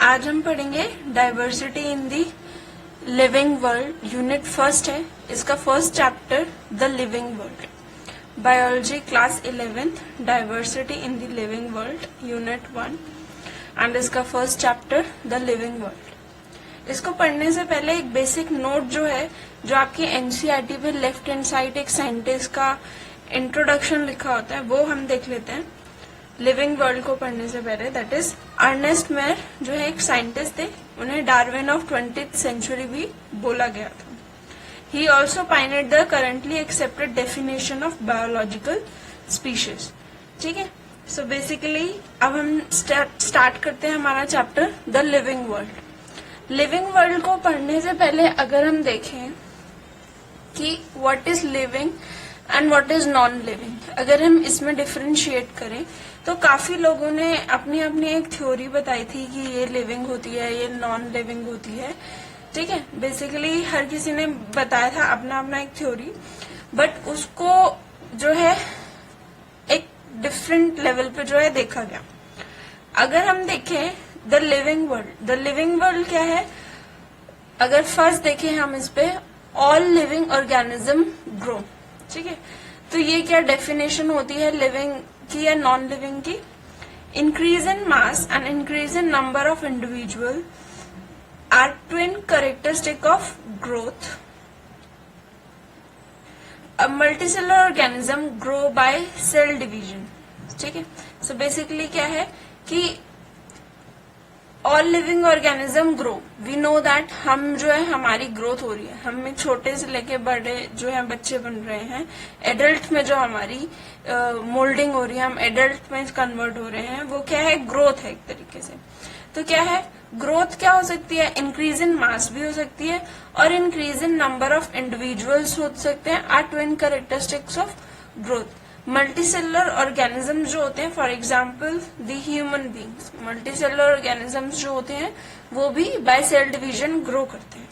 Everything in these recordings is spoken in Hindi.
आज हम पढ़ेंगे diversity in the living world. Unit first है, इसका first chapter the living world. Biology class 11th, diversity in the living world, unit 1 and इसका first chapter the living world. इसको पढ़ने से पहले एक बेसिक नोट जो है, जो आपकी एनसीईआरटी पे लेफ्ट हैंड साइड एक साइंटिस्ट का इंट्रोडक्शन लिखा होता है, वो हम देख लेते हैं लिविंग वर्ल्ड को पढ़ने से पहले। दैट इज अर्नेस्ट मेयर जो है एक साइंटिस्ट थे, उन्हें डार्विन ऑफ 20th सेंचुरी भी बोला गया था। He also pioneered the currently accepted definition of biological species. ठीक है, सो बेसिकली अब हम स्टार्ट करते हैं हमारा chapter the living world. Living world को पढ़ने से पहले अगर हम देखें कि what is living and what is non living, अगर हम इसमें डिफरेंशिएट करें तो काफी लोगों ने अपनी अपनी एक थ्योरी बताई थी कि ये लिविंग होती है, ये नॉन लिविंग होती है। ठीक है, बेसिकली हर किसी ने बताया था अपना अपना एक थ्योरी, बट उसको जो है एक डिफरेंट लेवल पे जो है देखा गया। अगर हम देखें द लिविंग वर्ल्ड क्या है, अगर फर्स्ट देखें हम इस पे ऑल लिविंग ऑर्गेनिज्म ग्रो। ठीक है, तो ये क्या डेफिनेशन होती है लिविंग की या नॉन लिविंग की? Increase in mass and increase in number of individual are twin characteristic of growth. A multicellular organism grow by cell division. ठीक है, सो बेसिकली क्या है कि all living organism grow, we know that हम जो है हमारी ग्रोथ हो रही है, हम एक छोटे से लेके बड़े जो है बच्चे बन रहे हैं, एडल्ट में जो हमारी मोल्डिंग हो रही है, हम एडल्ट में कन्वर्ट हो रहे हैं, वो क्या है? ग्रोथ है एक तरीके से। तो क्या है ग्रोथ? क्या हो सकती है? इंक्रीज इन मास भी हो सकती है और increase in number of individuals हो सकते हैं, are twin characteristics of growth. Multicellular organism जो होते हैं, for example the human beings, multicellular organisms जो होते हैं वो भी बाय सेल डिवीजन ग्रो करते हैं।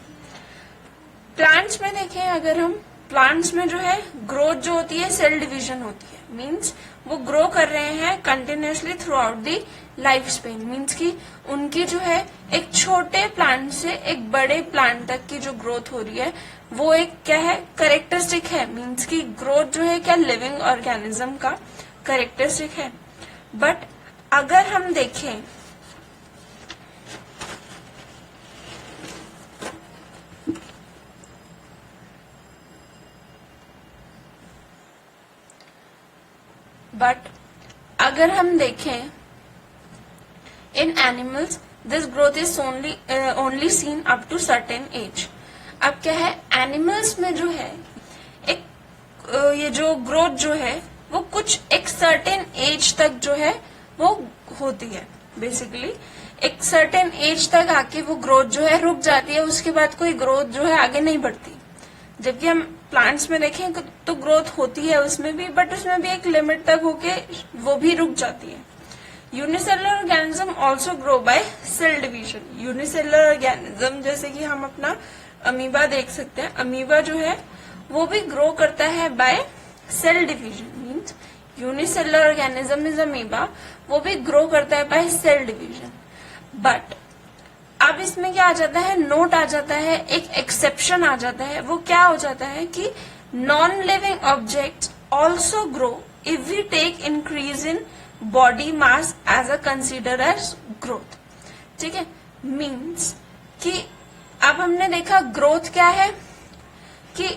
प्लांट्स में देखें अगर हम, प्लांट्स में जो है ग्रोथ जो होती है सेल डिवीजन होती है, मीन्स वो ग्रो कर रहे हैं continuously through out the life span. Means की उनकी जो है एक छोटे प्लांट से एक बड़े प्लांट तक की जो ग्रोथ हो रही है वो एक क्या है? कैरेक्टरिस्टिक है। मीन्स की ग्रोथ जो है क्या लिविंग ऑर्गेनिज्म का कैरेक्टरिस्टिक है। बट अगर हम देखें in animals this growth is only seen up to certain age. अब क्या है, एनिमल्स में जो है एक ये जो ग्रोथ जो है वो कुछ एक सर्टेन एज तक जो है वो होती है। बेसिकली एक सर्टेन एज तक आके वो ग्रोथ जो है रुक जाती है, उसके बाद कोई ग्रोथ जो है आगे नहीं बढ़ती। जबकि हम प्लांट्स में देखें तो ग्रोथ होती है उसमें भी, बट उसमें भी एक लिमिट तक होके वो भी रुक जाती है। Unicellular organism also grow by cell division. Unicellular organism जैसे कि हम अपना अमीबा देख सकते हैं, अमीबा जो है वो भी ग्रो करता है by cell division. Means unicellular organism is amoeba, वो भी ग्रो करता है बाय सेल डिवीजन। बट अब इसमें क्या आ जाता है? नोट आ जाता है, एक एक्सेप्शन आ जाता है। वो क्या हो जाता है कि non living objects also grow if we take increase in body mass as a consider as growth. ठीक है, मीन्स कि अब हमने देखा ग्रोथ क्या है कि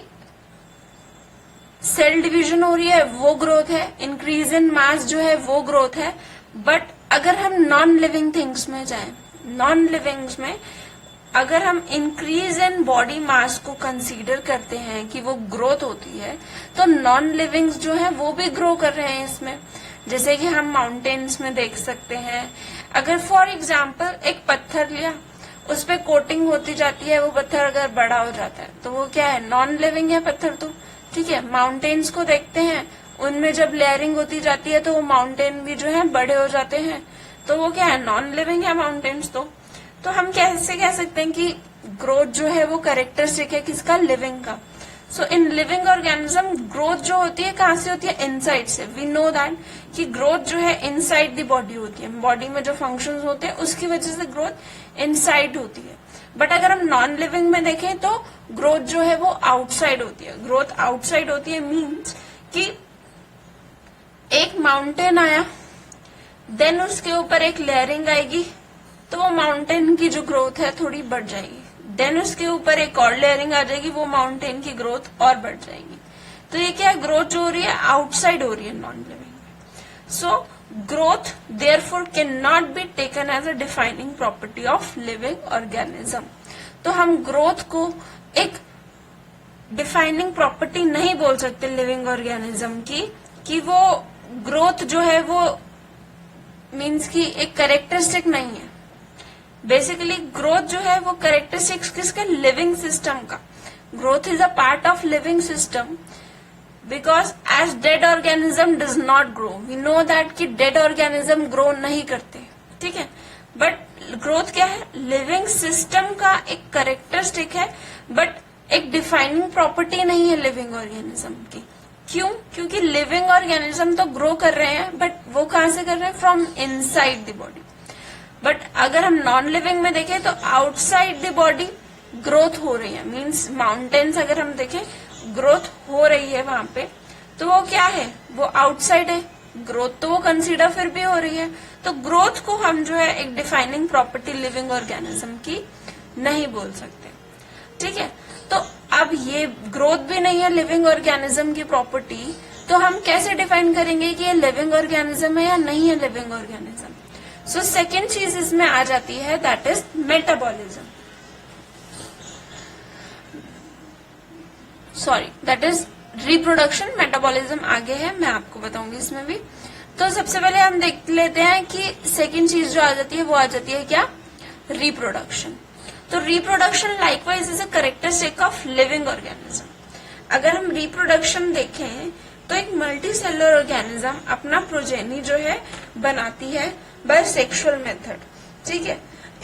सेल डिवीजन हो रही है वो ग्रोथ है, इंक्रीज इन मास जो है वो ग्रोथ है। बट अगर हम नॉन लिविंग थिंग्स में जाएं, नॉन लिविंग्स में अगर हम इंक्रीज इन बॉडी मास को कंसीडर करते हैं कि वो ग्रोथ होती है, तो नॉन लिविंग्स जो है वो भी ग्रो कर रहे हैं इसमें। जैसे कि हम माउंटेन्स में देख सकते हैं, अगर फॉर एग्जाम्पल एक पत्थर लिया, उस पर कोटिंग होती जाती है, वो पत्थर अगर बड़ा हो जाता है तो वो क्या है? नॉन लिविंग है पत्थर तो। ठीक है, माउंटेन्स को देखते हैं, उनमें जब लेयरिंग होती जाती है तो वो माउंटेन भी जो है बड़े हो जाते हैं, तो वो क्या है? नॉन लिविंग है माउंटेन्स तो हम कैसे कह सकते हैं कि ग्रोथ जो है वो कैरेक्टरिस्टिक है किसका? लिविंग का। सो इन लिविंग ऑर्गेनिज्म ग्रोथ जो होती है कहाँ से होती है? इनसाइड से. वी नो दैट कि ग्रोथ जो है इनसाइड द बॉडी होती है. बॉडी में जो फंक्शंस होते हैं उसकी वजह से ग्रोथ इनसाइड होती है. बट अगर हम नॉन लिविंग में देखें तो ग्रोथ जो है वो आउटसाइड होती है. ग्रोथ आउटसाइड होती है मीन्स कि एक माउंटेन आया, देन उसके ऊपर एक लेयरिंग आएगी, तो वो माउंटेन की जो ग्रोथ है थोड़ी बढ़ जाएगी. देन उसके ऊपर एक और लेयरिंग आ जाएगी, वो माउंटेन की ग्रोथ और बढ़ जाएगी. तो ये क्या ग्रोथ जो हो रही है आउटसाइड हो रही है नॉन लिविंग में. So growth therefore can not be taken as a defining property of living organism. तो हम ग्रोथ को एक डिफाइनिंग प्रॉपर्टी नहीं बोल सकते लिविंग ऑर्गेनिज्म की, कि वो ग्रोथ जो है वो मीन्स की एक कैरेक्टरिस्टिक नहीं है. बेसिकली ग्रोथ जो है वो कैरेक्टरिस्टिक्स किसके? लिविंग सिस्टम का. Growth is a part of living system because as dead organism does not grow. We know that कि डेड ऑर्गेनिज्म ग्रो नहीं करते, ठीक है. बट ग्रोथ क्या है? लिविंग सिस्टम का एक कैरेक्टरिस्टिक है, बट एक डिफाइनिंग प्रॉपर्टी नहीं है लिविंग ऑर्गेनिज्म की. क्यों? क्योंकि लिविंग ऑर्गेनिज्म तो ग्रो कर रहे हैं, बट वो कहां से कर रहे हैं? From inside the body. But अगर हम नॉन लिविंग में देखें तो आउटसाइड द बॉडी ग्रोथ हो रही है. मीन्स माउंटेन्स अगर हम देखें ग्रोथ हो रही है वहां पे, तो वो क्या है? वो आउटसाइड है. ग्रोथ तो वो कंसीडर फिर भी हो रही है. तो ग्रोथ को हम जो है एक डिफाइनिंग प्रॉपर्टी लिविंग ऑर्गेनिज्म की नहीं बोल सकते, ठीक है. तो अब ये ग्रोथ भी नहीं है लिविंग ऑर्गेनिज्म की प्रॉपर्टी, तो हम कैसे डिफाइन करेंगे कि ये लिविंग ऑर्गेनिज्म है या नहीं है लिविंग ऑर्गेनिज्म? सो सेकेंड चीज इसमें आ जाती है, that is metabolism. Sorry, that is reproduction. Metabolism आगे है, मैं आपको बताऊंगी इसमें भी. तो सबसे पहले हम देख लेते हैं कि सेकेंड चीज जो आ जाती है वो आ जाती है क्या? रिप्रोडक्शन. तो reproduction likewise is a characteristic of living organism. अगर हम रिप्रोडक्शन देखें तो एक मल्टी सेलुलर ऑर्गेनिज्म अपना प्रोजेनी जो है बनाती है बाय सेक्सुअल मेथड, ठीक है.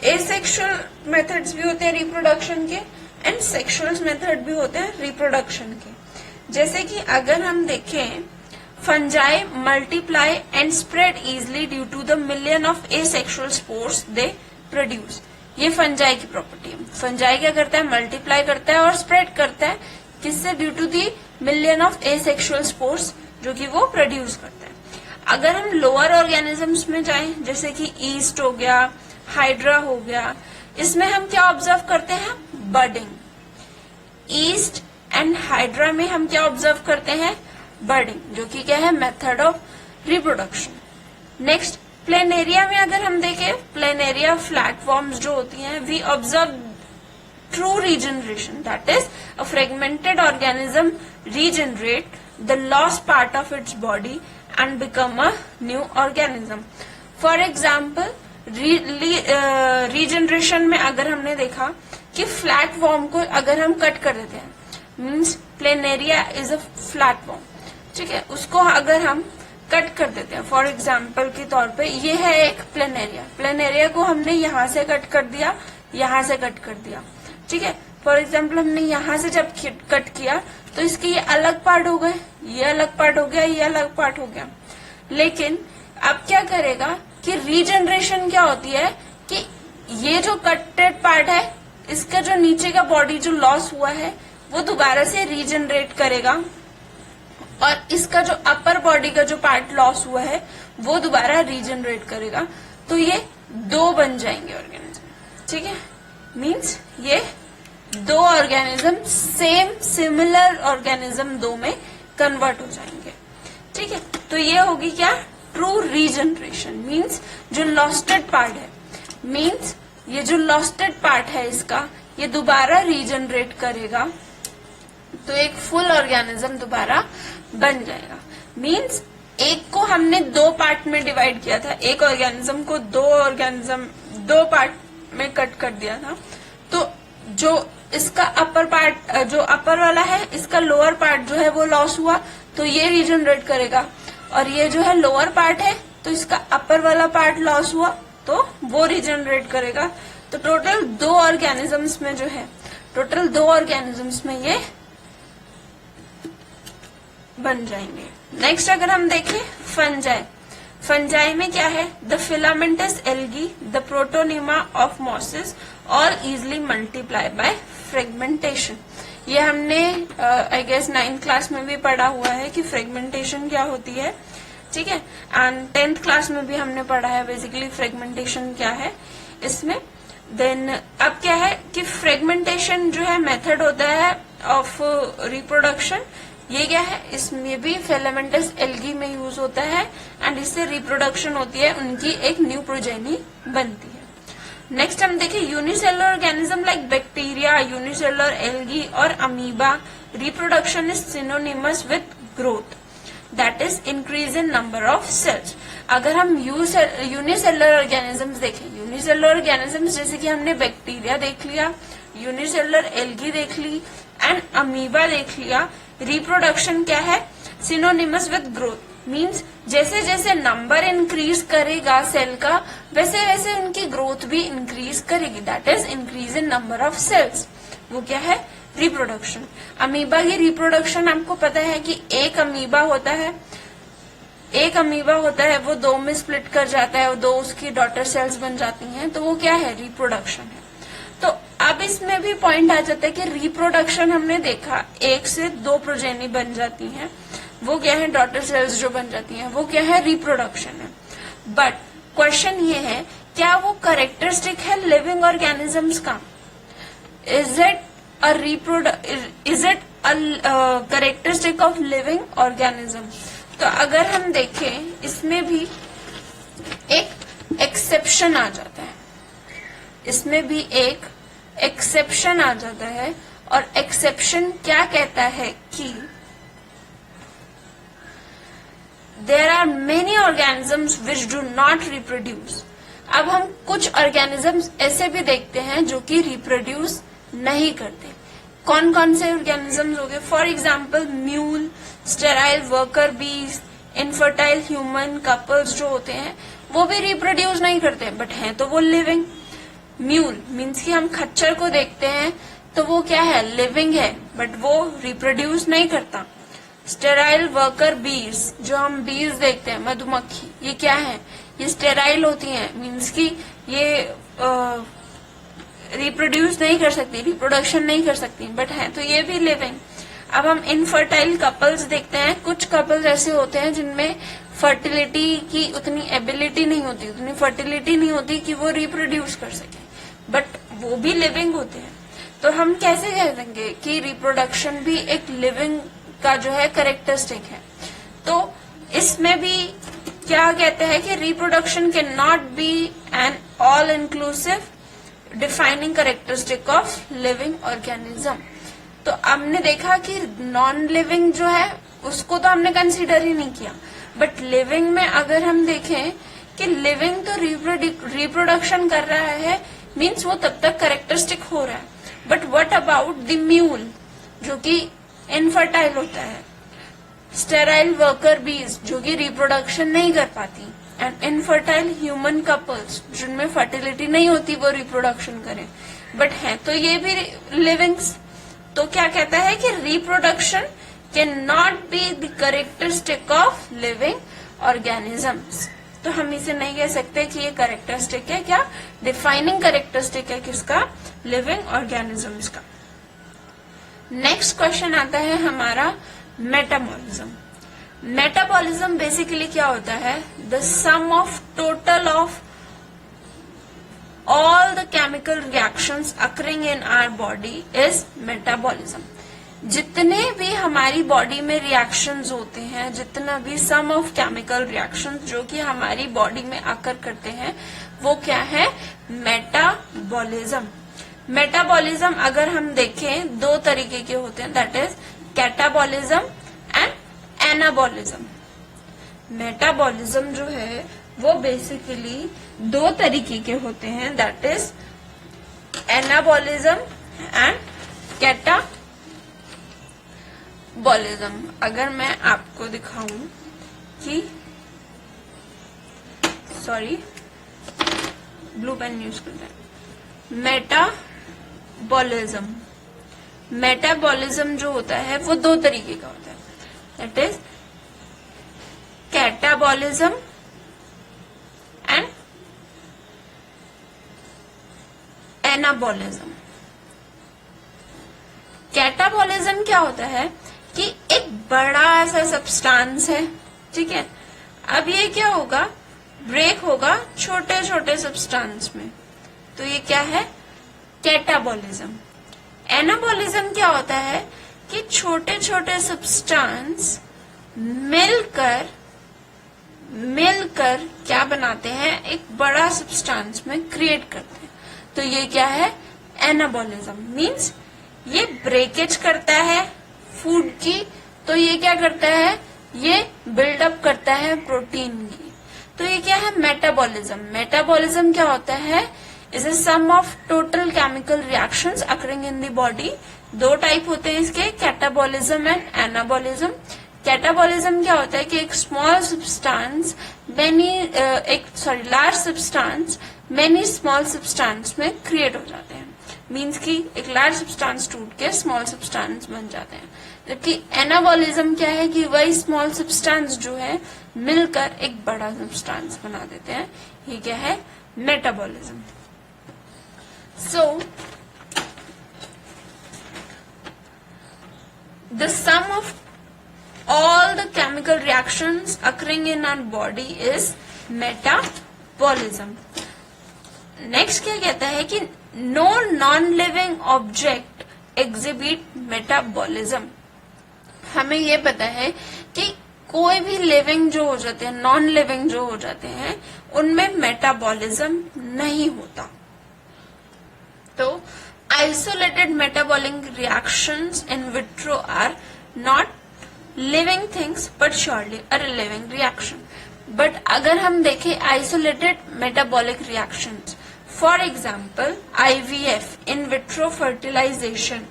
एसेक्सुअल मेथड्स भी होते हैं रिप्रोडक्शन के एंड सेक्सुअल मेथड भी होते हैं रिप्रोडक्शन के. जैसे कि अगर हम देखें, fungi multiply and spread easily due to the million of asexual spores they produce. ये फंजाई की प्रॉपर्टी है. फंजाई क्या करता है? मल्टीप्लाई करता है और स्प्रेड करता है. किससे? Due to the million of asexual spores जो कि वो प्रोड्यूस करता है. अगर हम लोअर ऑर्गेनिजम्स में जाएं, जैसे कि ईस्ट हो गया, हाइड्रा हो गया, इसमें हम क्या ऑब्जर्व करते हैं? बर्डिंग. ईस्ट एंड हाइड्रा में हम क्या ऑब्जर्व करते हैं? बर्डिंग, जो कि क्या है? Method of reproduction. Next, planaria में अगर हम देखें, प्लेनेरिया फ्लैटफॉर्म्स जो होती हैं, we observe true regeneration. That is a fragmented organism regenerate the lost part of its body and become a new organism. For example, regeneration में अगर हमने देखा कि फ्लैट फॉर्म को अगर हम कट कर देते हैं, means planaria is a flat form, ठीक है, उसको अगर हम कट कर देते हैं, फॉर एग्जाम्पल के तौर पे ये है एक प्लेनेरिया. प्लेनेरिया को हमने यहाँ से कट कर दिया, यहाँ से कट कर दिया, ठीक है. फॉर एग्जाम्पल हमने यहाँ से जब कट किया तो इसके ये अलग पार्ट हो गए, ये अलग पार्ट हो गया, ये अलग पार्ट हो गया. लेकिन अब क्या करेगा कि रीजनरेशन क्या होती है कि ये जो कटेड पार्ट है, इसका जो नीचे का बॉडी जो लॉस हुआ है वो दोबारा से रीजनरेट करेगा, और इसका जो अपर बॉडी का जो पार्ट लॉस हुआ है वो दोबारा रीजनरेट करेगा. तो ये दो बन जाएंगे ऑर्गेनिज्म, ठीक है. मीन्स ये दो ऑर्गेनिज्म सेम सिमिलर ऑर्गेनिज्म दो में कन्वर्ट हो जाएंगे, ठीक है. तो ये होगी क्या? True regeneration. मीन्स जो लॉस्टेड पार्ट है, मीन्स ये जो लॉस्टेड पार्ट है इसका ये दोबारा रीजनरेट करेगा, तो एक फुल ऑर्गेनिज्म दोबारा बन जाएगा. मीन्स एक को हमने दो पार्ट में डिवाइड किया था, एक ऑर्गेनिज्म को दो पार्ट में कट कर दिया था, तो जो इसका अपर पार्ट, जो अपर वाला है, इसका लोअर पार्ट जो है वो लॉस हुआ तो ये रीजनरेट करेगा, और ये जो है लोअर पार्ट है तो इसका अपर वाला पार्ट लॉस हुआ तो वो रीजनरेट करेगा. तो टोटल दो ऑर्गेनिजम्स में जो है, टोटल दो ऑर्गेनिजम्स में ये बन जाएंगे। नेक्स्ट अगर हम देखें फंजाई, फंजाई में क्या है, the filamentous algae, the protonema of mosses और इजिली मल्टीप्लाई बाय फ्रेगमेंटेशन। ये हमने आई गेस 9th क्लास में भी पढ़ा हुआ है कि फ्रेगमेंटेशन क्या होती है, ठीक है, एंड 10th क्लास में भी हमने पढ़ा है बेसिकली फ्रेगमेंटेशन क्या है इसमें। देन अब क्या है कि फ्रेगमेंटेशन जो है मेथड होता है ऑफ रिप्रोडक्शन, ये क्या है, इसमें भी फिलामेंटस एल्गी में यूज होता है एंड इससे रिप्रोडक्शन होती है, उनकी एक न्यू प्रोजेनी बनती है। नेक्स्ट हम देखें unicellular organism like bacteria, unicellular algae और amoeba, reproduction is synonymous with growth, that is increase in number of cells. अगर हम यूनिसेलुलर ऑर्गेनिजम्स देखें, यूनिसेलुलर ऑर्गेनिजम्स जैसे कि हमने बैक्टीरिया देख लिया, यूनिसेलुलर एल्गी देख ली एंड अमीबा देख लिया, रिप्रोडक्शन क्या है, सिनोनिमस विद ग्रोथ, मीन्स जैसे जैसे नंबर इंक्रीज करेगा सेल का वैसे वैसे उनकी ग्रोथ भी इंक्रीज करेगी, that is increase in number of cells, वो क्या है, रिप्रोडक्शन। अमीबा की रिप्रोडक्शन आपको पता है कि एक अमीबा होता है वो 2 में स्प्लिट कर जाता है, 2 उसकी डॉटर सेल्स बन जाती हैं, तो वो क्या है, रिप्रोडक्शन है। तो अब इसमें भी पॉइंट आ जाता है कि रिप्रोडक्शन हमने देखा 1 से 2 प्रोजेनी बन जाती हैं, वो क्या है, डॉटर सेल्स जो बन जाती हैं, वो क्या है, रिप्रोडक्शन है। बट क्वेश्चन ये है, क्या वो कैरेक्टरिस्टिक है लिविंग ऑर्गेनिजम्स का? Is it a characteristic of living organism? तो अगर हम देखें इसमें भी एक एक्सेप्शन आ जाता है, इसमें भी एक एक्सेप्शन आ जाता है, और एक्सेप्शन क्या कहता है कि there are many organisms which do not reproduce. अब हम कुछ ऑर्गेनिजम्स ऐसे भी देखते हैं जो कि रिप्रोड्यूस नहीं करते। कौन कौन से ऑर्गेनिजम्स हो गए? For example mule, sterile worker बीज, इनफर्टाइल ह्यूमन कपल्स जो होते हैं वो भी रिप्रोड्यूस नहीं करते, बट हैं तो वो लिविंग। म्यूल मीन्स कि हम खच्चर को देखते हैं तो वो क्या है, लिविंग है, बट वो रिप्रोड्यूस नहीं करता। स्टेराइल वर्कर बीज, जो हम बीज देखते हैं, मधुमक्खी, ये क्या है, ये स्टेराइल होती हैं, मीन्स कि ये रिप्रोड्यूस नहीं कर सकती, रिप्रोडक्शन नहीं कर सकती, बट है तो ये भी लिविंग। अब हम इनफर्टाइल कपल्स देखते हैं, कुछ कपल्स ऐसे होते हैं जिनमें फर्टिलिटी की उतनी एबिलिटी नहीं होती, उतनी फर्टिलिटी नहीं होती कि वो रिप्रोड्यूस कर सके, बट वो भी लिविंग होते हैं। तो हम कैसे कह देंगे कि रिप्रोडक्शन भी एक लिविंग का जो है कैरेक्टरिस्टिक है? तो इसमें भी क्या कहते हैं कि reproduction can not be an all inclusive defining characteristic of living organism. तो हमने देखा कि नॉन लिविंग जो है उसको तो हमने कंसीडर ही नहीं किया, बट लिविंग में अगर हम देखें कि लिविंग तो रिप्रोडक्शन कर रहा है, मीन्स वो तब तक कैरेक्टरिस्टिक हो रहा है। But what about the mule जो कि इनफर्टाइल होता है, स्टेराइल वर्कर बीज जो कि रिप्रोडक्शन नहीं कर पाती, एंड इनफर्टाइल ह्यूमन कपल्स जिनमें फर्टिलिटी नहीं होती वो रिप्रोडक्शन करें, बट है तो ये भी लिविंग्स। तो क्या कहता है कि reproduction can not be the characteristic of living organisms. तो हम इसे नहीं कह सकते कि ये कैरेक्टरिस्टिक है, क्या डिफाइनिंग कैरेक्टरिस्टिक है किसका, लिविंग ऑर्गेनिजम्स का। नेक्स्ट क्वेश्चन आता है हमारा मेटाबॉलिज्म। मेटाबॉलिज्म बेसिकली क्या होता है, the sum of total of all the chemical reactions occurring in our body is metabolism। जितने भी हमारी बॉडी में रिएक्शंस होते हैं, जितना भी सम ऑफ केमिकल रिएक्शंस जो कि हमारी बॉडी में आकर करते हैं, वो क्या है, मेटाबॉलिज्म। मेटाबॉलिज्म अगर हम देखें 2 तरीके के होते हैं, that is catabolism and anabolism. Metabolism जो है वो बेसिकली 2 तरीके के होते हैं, that is anabolism and catabolism. अगर मैं आपको दिखाऊं कि सॉरी ब्लू पेन यूज करते हैं, मेटाबॉलिज्म जो होता है वो 2 तरीके का होता है, that is catabolism and anabolism. Catabolism क्या होता है कि एक बड़ा सा सब्सटेंस है, ठीक है, अब ये क्या होगा, ब्रेक होगा छोटे छोटे सब्सटेंस में, तो ये क्या है, कैटाबॉलिज्म। एनाबॉलिज्म क्या होता है कि छोटे छोटे सब्सटेंस मिलकर क्या बनाते हैं, एक बड़ा सब्सटेंस में क्रिएट करते हैं, तो ये क्या है, एनाबॉलिज्म। मींस ये ब्रेकेज करता है फूड की, तो ये क्या करता है, ये बिल्डअप करता है प्रोटीन की, तो ये क्या है, मेटाबॉलिज्म। मेटाबॉलिज्म क्या होता है, is a sum of total chemical reactions occurring in the body. दो टाइप होते हैं इसके, कैटाबॉलिज्म एंड एनाबॉलिज्म। कैटाबॉलिज्म क्या होता है कि एक small substance large substance many small substance में क्रिएट हो जाते हैं, मीन्स कि एक लार्ज सब्सटेंस टूट के स्मॉल सब्सटेंस बन जाते हैं। जबकि एनाबॉलिज्म क्या है कि वही स्मॉल सब्सटेंस जो है मिलकर एक बड़ा सब्सटेंस बना देते हैं, ये क्या है, metabolism. So the sum of all the chemical reactions occurring in our body is metabolism. Next क्या कहता है कि no non living object exhibit metabolism. हमें ये पता है कि कोई भी लिविंग जो हो जाते हैं, नॉन लिविंग जो हो जाते हैं, उनमें मेटाबॉलिज्म नहीं होता। तो isolated metabolic reactions in vitro are not living things but surely a living reaction. But अगर हम देखें isolated metabolic reactions, for example IVF, in vitro fertilization,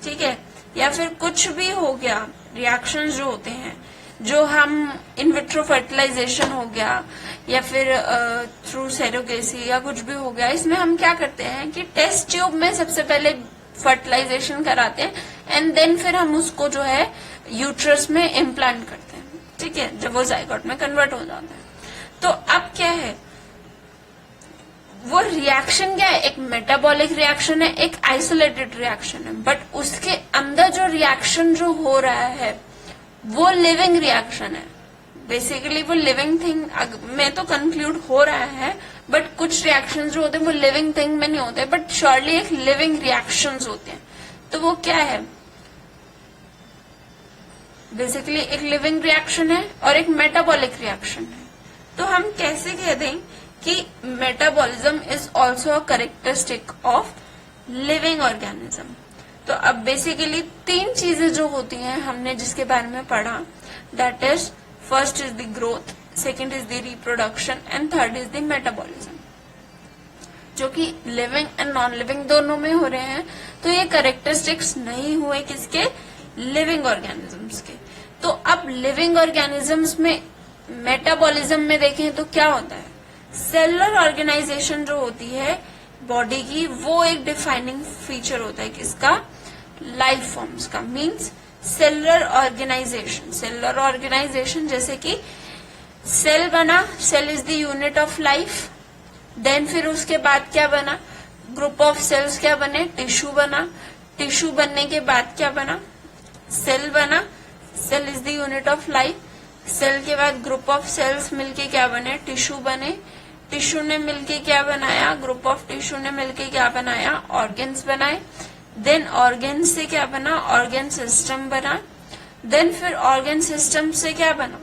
ठीक है, या फिर कुछ भी हो गया, रिएक्शंस जो होते हैं, जो हम इन विट्रो फर्टिलाइजेशन हो गया या फिर थ्रू सेरोगेसी या कुछ भी हो गया, इसमें हम क्या करते हैं कि टेस्ट ट्यूब में सबसे पहले फर्टिलाइजेशन कराते हैं एंड देन फिर हम उसको जो है यूट्रस में इम्प्लांट करते हैं, ठीक है, जब वो जाइगोट में कन्वर्ट हो जाता है। तो अब क्या है, वो रिएक्शन क्या है, एक मेटाबॉलिक रिएक्शन है, एक आइसोलेटेड रिएक्शन है, बट उसके अंदर जो रिएक्शन जो हो रहा है वो लिविंग रिएक्शन है। बेसिकली वो लिविंग थिंग में तो कंक्लूड हो रहा है, बट कुछ रिएक्शंस जो होते हैं वो लिविंग थिंग में नहीं होते, बट श्योरली एक लिविंग रिएक्शंस होते हैं। तो वो क्या है, बेसिकली एक लिविंग रिएक्शन है और एक मेटाबॉलिक रिएक्शन है। तो हम कैसे कह दें कि metabolism is also a characteristic of living organism. तो अब बेसिकली तीन चीजें जो होती हैं हमने जिसके बारे में पढ़ा, that is first is the growth, second is the reproduction and third is the metabolism, जो कि लिविंग एंड नॉन लिविंग दोनों में हो रहे हैं। तो ये कैरेक्टरिस्टिक्स नहीं हुए किसके, लिविंग ऑर्गेनिजम्स के। तो अब लिविंग ऑर्गेनिजम्स में मेटाबॉलिज्म में देखें तो क्या होता है, सेलुलर ऑर्गेनाइजेशन जो होती है बॉडी की, वो एक डिफाइनिंग फीचर होता है किसका, लाइफ फॉर्म्स का। Means cellular organization, cellular organization जैसे कि सेल बना, cell is the unit of life, then फिर उसके बाद क्या बना, ग्रुप ऑफ सेल्स क्या बने, टिश्यू बना, टिश्यू बनने के बाद क्या बना, सेल बना, cell is the unit of life, cell के बाद ग्रुप ऑफ सेल्स मिलके क्या बने, टिश्यू बने, टिश्यू ने मिलके क्या बनाया, ग्रुप ऑफ टिश्यू ने मिलके क्या बनाया, ऑर्गन्स बनाए, देन ऑर्गन से क्या बना, ऑर्गन सिस्टम बना, देन फिर ऑर्गन सिस्टम से क्या बना,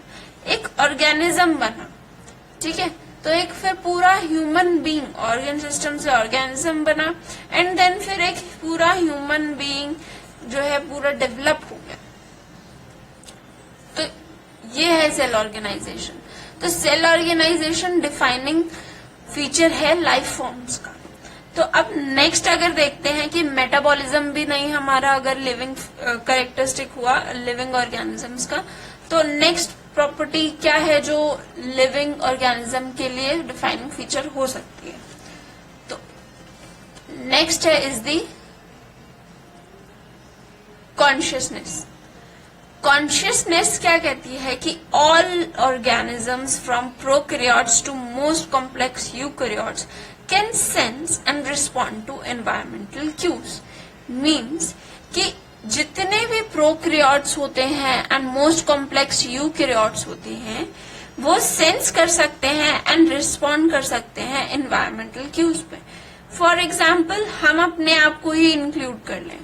एक ऑर्गेनिज्म बना, ठीक है। तो एक फिर पूरा ह्यूमन बीइंग, ऑर्गन सिस्टम से ऑर्गेनिज्म बना एंड देन फिर एक पूरा ह्यूमन बीइंग जो है पूरा डेवलप हो गया। तो ये है सेल ऑर्गेनाइजेशन। तो सेल ऑर्गेनाइजेशन डिफाइनिंग फीचर है लाइफ फॉर्म्स का। तो अब नेक्स्ट अगर देखते हैं कि मेटाबॉलिज्म भी नहीं हमारा अगर लिविंग कैरेक्टरिस्टिक हुआ लिविंग ऑर्गेनिजम्स का, तो नेक्स्ट प्रॉपर्टी क्या है जो लिविंग ऑर्गेनिज्म के लिए डिफाइनिंग फीचर हो सकती है। तो नेक्स्ट है इज दी कॉन्शियसनेस। कॉन्शियसनेस क्या कहती है कि all organisms from prokaryotes to most complex eukaryotes can sense and respond to environmental cues. Means कि जितने भी प्रोकैरियोट्स होते हैं एंड मोस्ट कॉम्प्लेक्स यूकैरियोट्स होते हैं वो सेंस कर सकते हैं एंड रिस्पॉन्ड कर सकते हैं एनवायरमेंटल क्यूज पे। फॉर एग्जाम्पल हम अपने आप को ही इंक्लूड कर लें,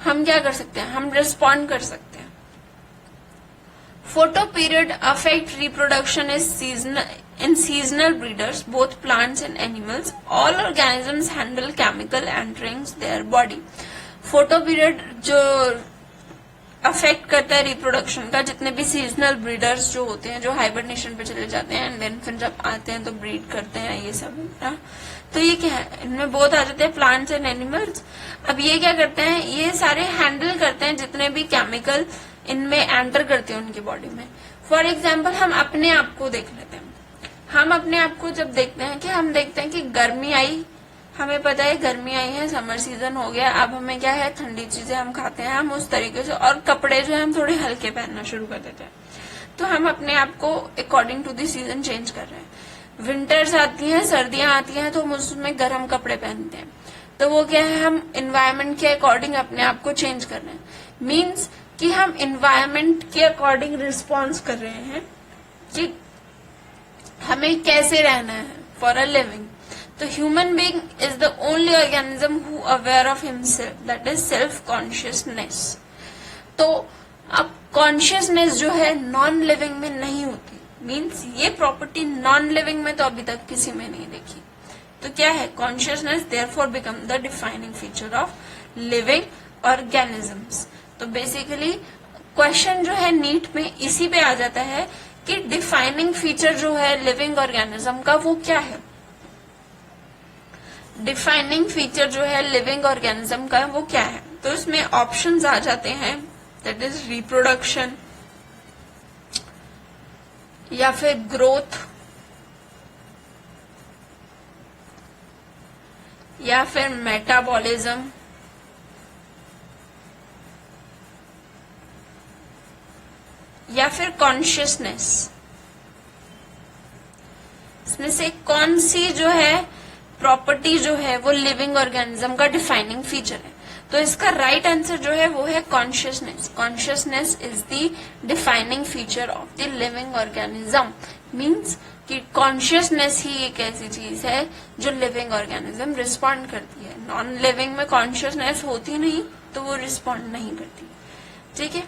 हम क्या कर सकते हैं, हम रिस्पॉन्ड कर सकते हैं। Photo period affect reproduction in seasonal breeders, both plants and animals. All organisms handle chemical entering their body. Photo period जो अफेक्ट करता है रिप्रोडक्शन का, जितने भी सीजनल ब्रीडर्स जो होते हैं जो हाइबरनेशन पे चले जाते हैं एंड देन फिर जब आते हैं तो ब्रीड करते हैं, ये सब है। तो ये क्या है, इनमें बहुत आ जाते हैं प्लांट्स एंड एनिमल्स। अब ये क्या करते हैं, ये सारे हैंडल करते हैं जितने भी केमिकल इनमें एंटर करते हैं उनकी बॉडी में। फॉर एग्जाम्पल हम अपने आप को देख लेते हैं। हम अपने आप को जब देखते हैं कि हम देखते हैं कि गर्मी आई, हमें पता है गर्मी आई है, समर सीजन हो गया, अब हमें क्या है, ठंडी चीजें हम खाते हैं, हम उस तरीके से, और कपड़े जो है हम थोड़े हल्के पहनना शुरू कर देते हैं। तो हम अपने आप को according to the season change कर रहे हैं। विंटर्स आती हैं, सर्दियां आती हैं, तो हम उसमें गर्म कपड़े पहनते हैं। तो वो क्या है, हम इन्वायरमेंट के अकॉर्डिंग अपने आप को चेंज कर रहे हैं। मीन्स कि हम इन्वायरमेंट के अकॉर्डिंग रिस्पॉन्स कर रहे हैं कि हमें कैसे रहना है फॉर अ लिविंग। तो human being is the only organism who aware of himself, that is self consciousness. तो अब कॉन्शियसनेस जो है नॉन लिविंग में नहीं होती। मीन्स ये प्रॉपर्टी नॉन लिविंग में तो अभी तक किसी में नहीं देखी। तो क्या है, consciousness therefore become the defining feature of living organisms. तो बेसिकली क्वेश्चन जो है नीट में इसी पे आ जाता है कि डिफाइनिंग फीचर जो है लिविंग ऑर्गेनिज्म का वो क्या है। डिफाइनिंग फीचर जो है लिविंग ऑर्गेनिज्म का वो क्या है। तो इसमें ऑप्शंस आ जाते हैं, दैट इज रिप्रोडक्शन, या फिर ग्रोथ, या फिर मेटाबॉलिज्म, या फिर कॉन्शियसनेस। इसमें से कौन सी जो है प्रॉपर्टी जो है वो लिविंग ऑर्गेनिज्म का डिफाइनिंग फीचर है। तो इसका राइट आंसर जो है वो है consciousness. Consciousness is the defining feature of the living organism. Means कि कॉन्शियसनेस ही एक ऐसी चीज है जो लिविंग ऑर्गेनिज्म रिस्पॉन्ड करती है। नॉन लिविंग में कॉन्शियसनेस होती नहीं तो वो रिस्पॉन्ड नहीं करती। ठीक है।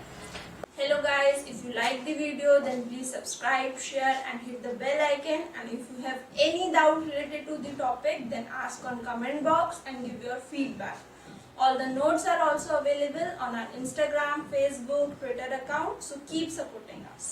Hello guys, if you like the video then please subscribe, share and hit the bell icon, and if you have any doubt related to the topic then ask on comment box and give your feedback. All the notes are also available on our Instagram, Facebook, Twitter account, so keep supporting us.